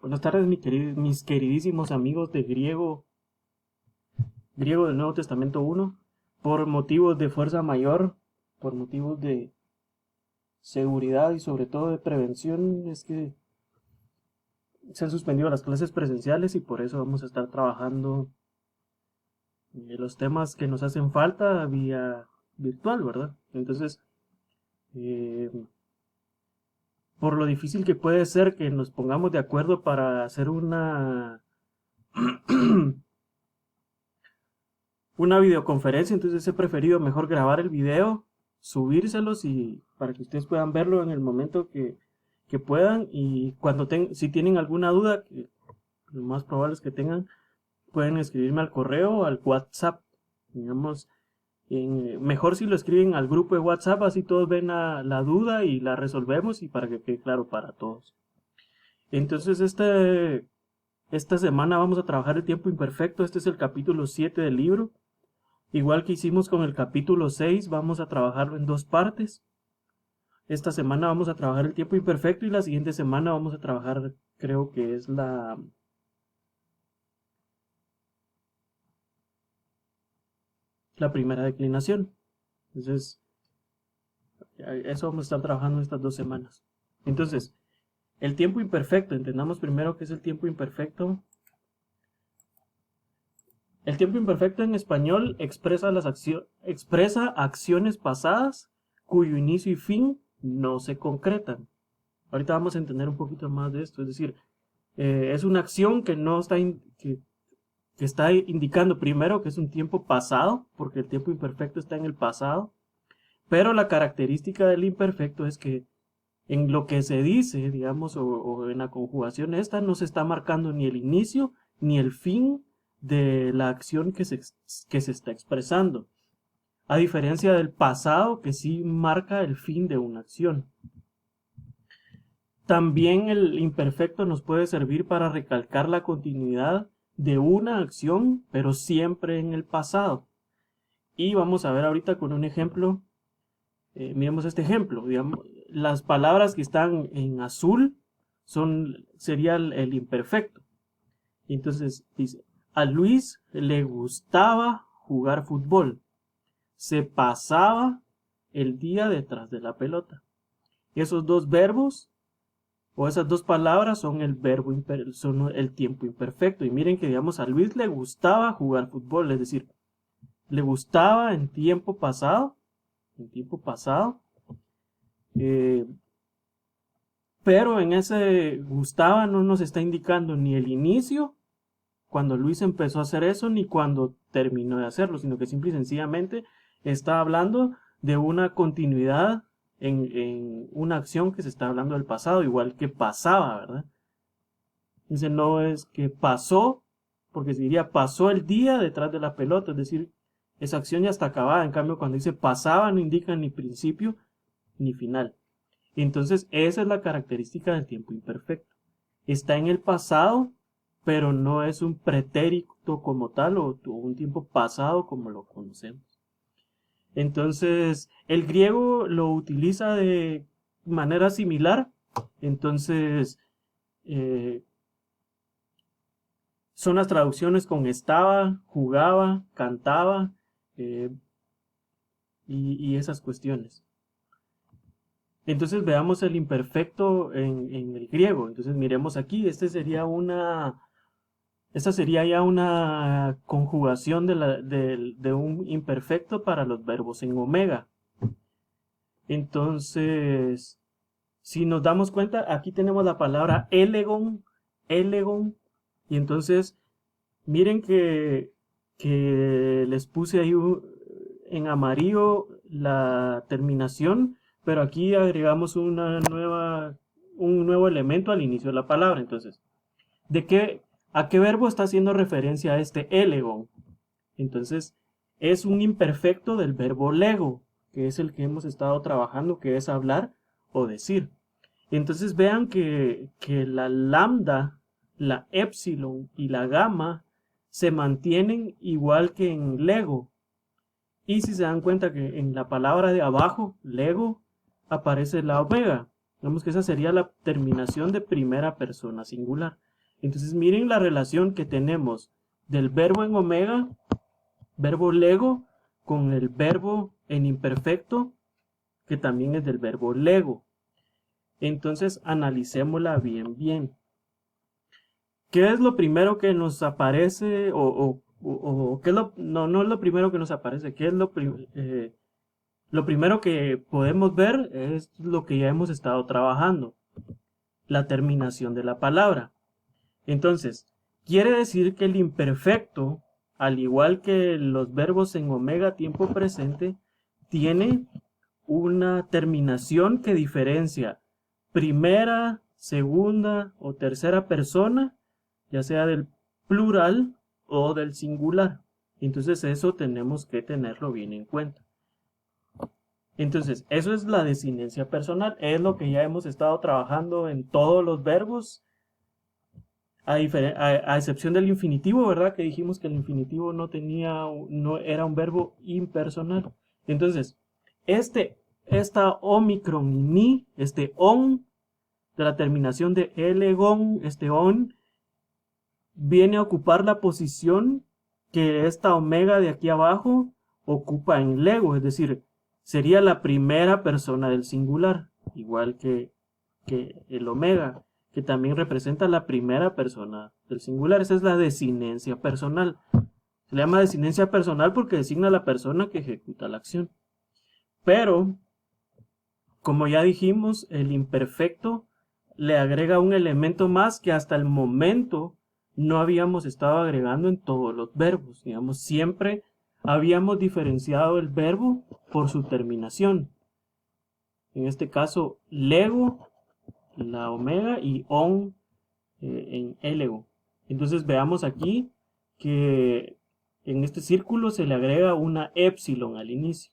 Buenas tardes, mis queridísimos amigos de griego del Nuevo Testamento 1. Por motivos de fuerza mayor, por motivos de seguridad y sobre todo de prevención, es que se han suspendido las clases presenciales y por eso vamos a estar trabajando los temas que nos hacen falta vía virtual, ¿verdad? Entonces, eh, por lo difícil que puede ser que nos pongamos de acuerdo para hacer una videoconferencia, entonces he preferido mejor grabar el video, subírselos y para que ustedes puedan verlo en el momento que puedan, y si tienen alguna duda, que lo más probable es que tengan, pueden escribirme al correo o al WhatsApp. Digamos, mejor si lo escriben al grupo de WhatsApp, así todos ven la duda y la resolvemos y para que quede claro para todos. Entonces esta semana vamos a trabajar el tiempo imperfecto. Este es el capítulo 7 del libro. Igual que hicimos con el capítulo 6, vamos a trabajarlo en dos partes. Esta semana vamos a trabajar el tiempo imperfecto y la siguiente semana vamos a trabajar, creo que es la primera declinación. Entonces, eso vamos a estar trabajando estas 2 semanas. Entonces, el tiempo imperfecto, entendamos primero qué es el tiempo imperfecto. El tiempo imperfecto en español expresa acciones pasadas cuyo inicio y fin no se concretan. Ahorita vamos a entender un poquito más de esto, es decir, es una acción que no está que está indicando primero que es un tiempo pasado, porque el tiempo imperfecto está en el pasado, pero la característica del imperfecto es que en lo que se dice, digamos, o en la conjugación esta, no se está marcando ni el inicio ni el fin de la acción que se está expresando, a diferencia del pasado que sí marca el fin de una acción. También el imperfecto nos puede servir para recalcar la continuidad de una acción, pero siempre en el pasado. Y vamos a ver ahorita con un ejemplo. Miremos este ejemplo. Digamos, las palabras que están en azul sería el imperfecto. Entonces dice, a Luis le gustaba jugar fútbol. Se pasaba el día detrás de la pelota. Esos dos verbos o esas dos palabras son son el tiempo imperfecto. Y miren que, digamos, a Luis le gustaba jugar fútbol, es decir, le gustaba en tiempo pasado, eh, pero en ese gustaba no nos está indicando ni el inicio, cuando Luis empezó a hacer eso, ni cuando terminó de hacerlo, sino que simple y sencillamente está hablando de una continuidad en una acción que se está hablando del pasado, igual que pasaba, ¿verdad? Dice, no es que pasó, porque se diría pasó el día detrás de la pelota, es decir, esa acción ya está acabada. En cambio, cuando dice pasaba, no indica ni principio ni final. Entonces, esa es la característica del tiempo imperfecto. Está en el pasado, pero no es un pretérito como tal o un tiempo pasado como lo conocemos. Entonces, el griego lo utiliza de manera similar. Entonces, son las traducciones con estaba, jugaba, cantaba eh, y esas cuestiones. Entonces veamos el imperfecto en el griego. Entonces miremos aquí, esta sería ya una conjugación de un imperfecto para los verbos en omega. Entonces, si nos damos cuenta, aquí tenemos la palabra elegon, y entonces miren que les puse ahí en amarillo la terminación, pero aquí agregamos un nuevo elemento al inicio de la palabra. Entonces, ¿a qué verbo está haciendo referencia este elegon? Entonces, es un imperfecto del verbo lego, que es el que hemos estado trabajando, que es hablar o decir. Entonces vean que la lambda, la epsilon y la gamma se mantienen igual que en lego. Y si se dan cuenta que en la palabra de abajo, lego, aparece la omega. Vemos que esa sería la terminación de primera persona singular. Entonces miren la relación que tenemos del verbo en omega, verbo lego, con el verbo en imperfecto, que también es del verbo lego. Entonces analicémosla bien. ¿Qué es lo primero que nos aparece? ¿Qué es no es lo primero que nos aparece. ¿Qué es lo primero que podemos ver? Es lo que ya hemos estado trabajando. La terminación de la palabra. Entonces, quiere decir que el imperfecto, al igual que los verbos en omega tiempo presente, tiene una terminación que diferencia primera, segunda o tercera persona, ya sea del plural o del singular. Entonces eso tenemos que tenerlo bien en cuenta. Entonces, eso es la desinencia personal, es lo que ya hemos estado trabajando en todos los verbos, a excepción del infinitivo, ¿verdad? Que dijimos que el infinitivo no era un verbo impersonal. Entonces, esta omicron y ni, este on, de la terminación de elegon, este on, viene a ocupar la posición que esta omega de aquí abajo ocupa en lego, es decir, sería la primera persona del singular, igual que el omega, que también representa la primera persona del singular. Esa es la desinencia personal. Se le llama desinencia personal porque designa a la persona que ejecuta la acción. Pero, como ya dijimos, el imperfecto le agrega un elemento más que hasta el momento no habíamos estado agregando en todos los verbos. Digamos, siempre habíamos diferenciado el verbo por su terminación. En este caso, lego, la omega, y on en elego. Entonces veamos aquí que en este círculo se le agrega una épsilon al inicio.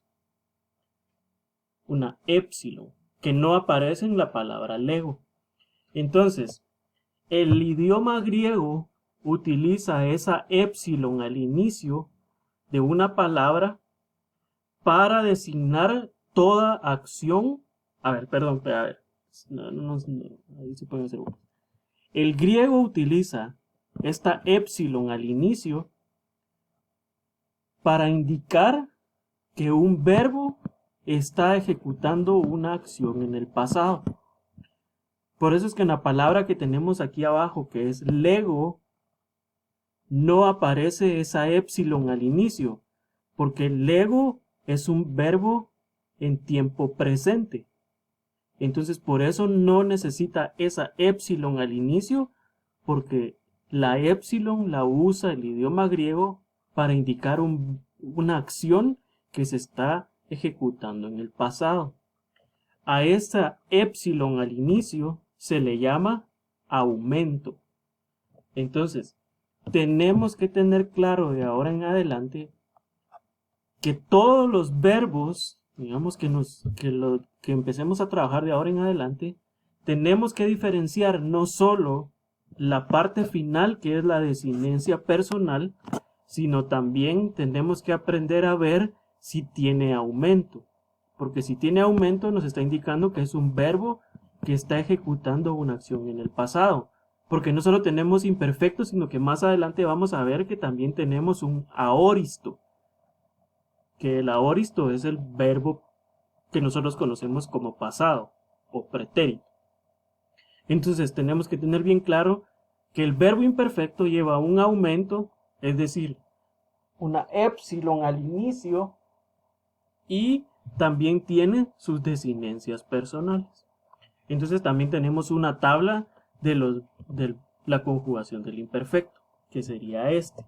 Una épsilon que no aparece en la palabra lego. Entonces, el idioma griego utiliza esa épsilon al inicio de una palabra para designar toda acción. A ver, perdón, a ver. Ahí se pueden hacer. El griego utiliza esta épsilon al inicio para indicar que un verbo está ejecutando una acción en el pasado. Por eso es que en la palabra que tenemos aquí abajo, que es lego, no aparece esa épsilon al inicio, porque lego es un verbo en tiempo presente. Entonces por eso no necesita esa épsilon al inicio, porque la épsilon la usa el idioma griego para indicar una acción que se está ejecutando en el pasado. A esa épsilon al inicio se le llama aumento. Entonces, tenemos que tener claro de ahora en adelante que todos los verbos, digamos que empecemos a trabajar de ahora en adelante, tenemos que diferenciar no solo la parte final, que es la desinencia personal, sino también tenemos que aprender a ver si tiene aumento. Porque si tiene aumento nos está indicando que es un verbo que está ejecutando una acción en el pasado. Porque no solo tenemos imperfecto, sino que más adelante vamos a ver que también tenemos un aoristo. Que el aoristo es el verbo que nosotros conocemos como pasado o pretérito. Entonces tenemos que tener bien claro que el verbo imperfecto lleva un aumento, es decir, una épsilon al inicio, y también tiene sus desinencias personales. Entonces también tenemos una tabla de la conjugación del imperfecto, que sería este.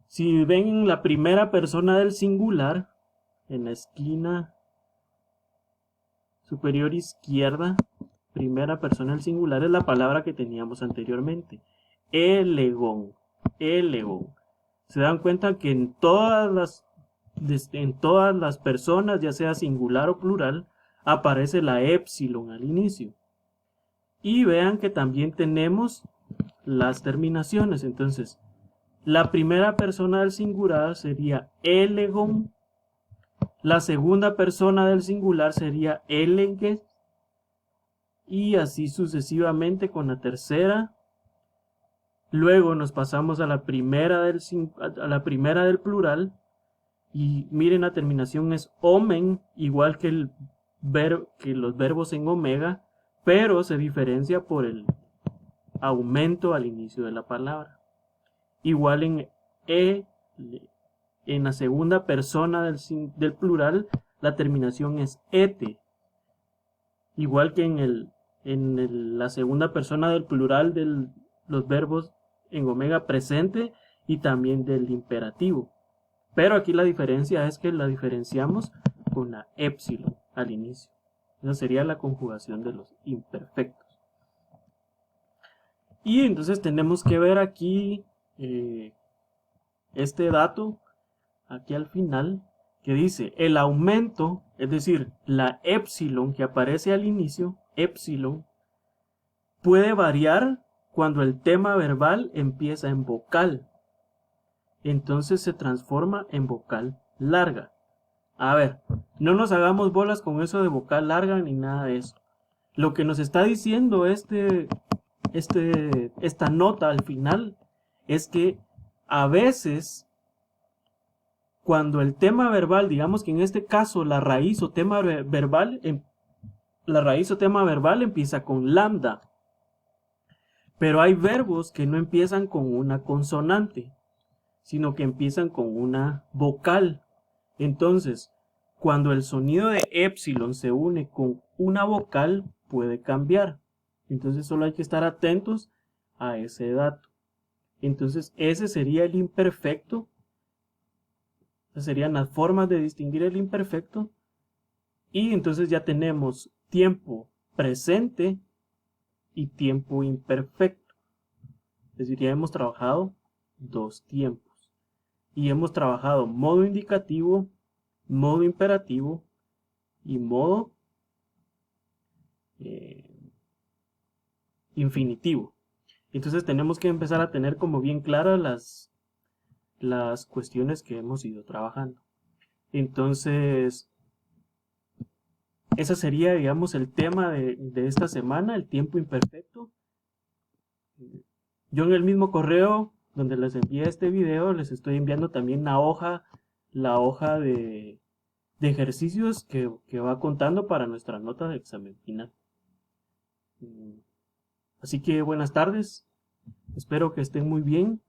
Si ven en la primera persona del singular, en la esquina superior izquierda, primera persona del singular es la palabra que teníamos anteriormente, elegón, elegón. Se dan cuenta que en todas las personas, ya sea singular o plural, aparece la épsilon al inicio. Y vean que también tenemos las terminaciones. Entonces, la primera persona del singular sería elegon. La segunda persona del singular sería eleges. Y así sucesivamente con la tercera Luego nos pasamos a la primera del plural. Y miren, la terminación es omen, igual que, que los verbos en omega, pero se diferencia por el aumento al inicio de la palabra. Igual en e, en la segunda persona del plural, la terminación es ete. Igual que la segunda persona del plural de los verbos en omega presente y también del imperativo. Pero aquí la diferencia es que la diferenciamos con la épsilon al inicio. Esa sería la conjugación de los imperfectos. Y entonces tenemos que ver aquí este dato, aquí al final, que dice el aumento, es decir, la épsilon que aparece al inicio, épsilon, puede variar cuando el tema verbal empieza en vocal. Entonces se transforma en vocal larga. A ver, no nos hagamos bolas con eso de vocal larga ni nada de eso. Lo que nos está diciendo esta nota al final es que a veces cuando el tema verbal, digamos que en este caso la raíz o tema verbal, empieza con lambda, pero hay verbos que no empiezan con una consonante, sino que empiezan con una vocal. Entonces, cuando el sonido de épsilon se une con una vocal, puede cambiar. Entonces solo hay que estar atentos a ese dato. Entonces ese sería el imperfecto. Esas serían las formas de distinguir el imperfecto. Y entonces ya tenemos tiempo presente y tiempo imperfecto. Es decir, ya hemos trabajado dos tiempos. Y hemos trabajado modo indicativo, modo imperativo y modo infinitivo. Entonces tenemos que empezar a tener como bien claras las cuestiones que hemos ido trabajando. Entonces, ese sería, digamos, el tema de esta semana, el tiempo imperfecto. Yo en el mismo correo donde les envié este video, les estoy enviando también la hoja de ejercicios que va contando para nuestra nota de examen final. Así que buenas tardes, espero que estén muy bien.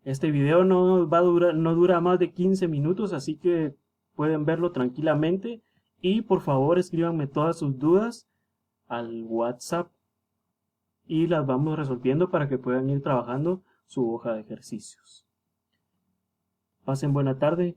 Este video no dura más de 15 minutos, así que pueden verlo tranquilamente. Y por favor escríbanme todas sus dudas al WhatsApp y las vamos resolviendo para que puedan ir trabajando su hoja de ejercicios. Pasen buena tarde.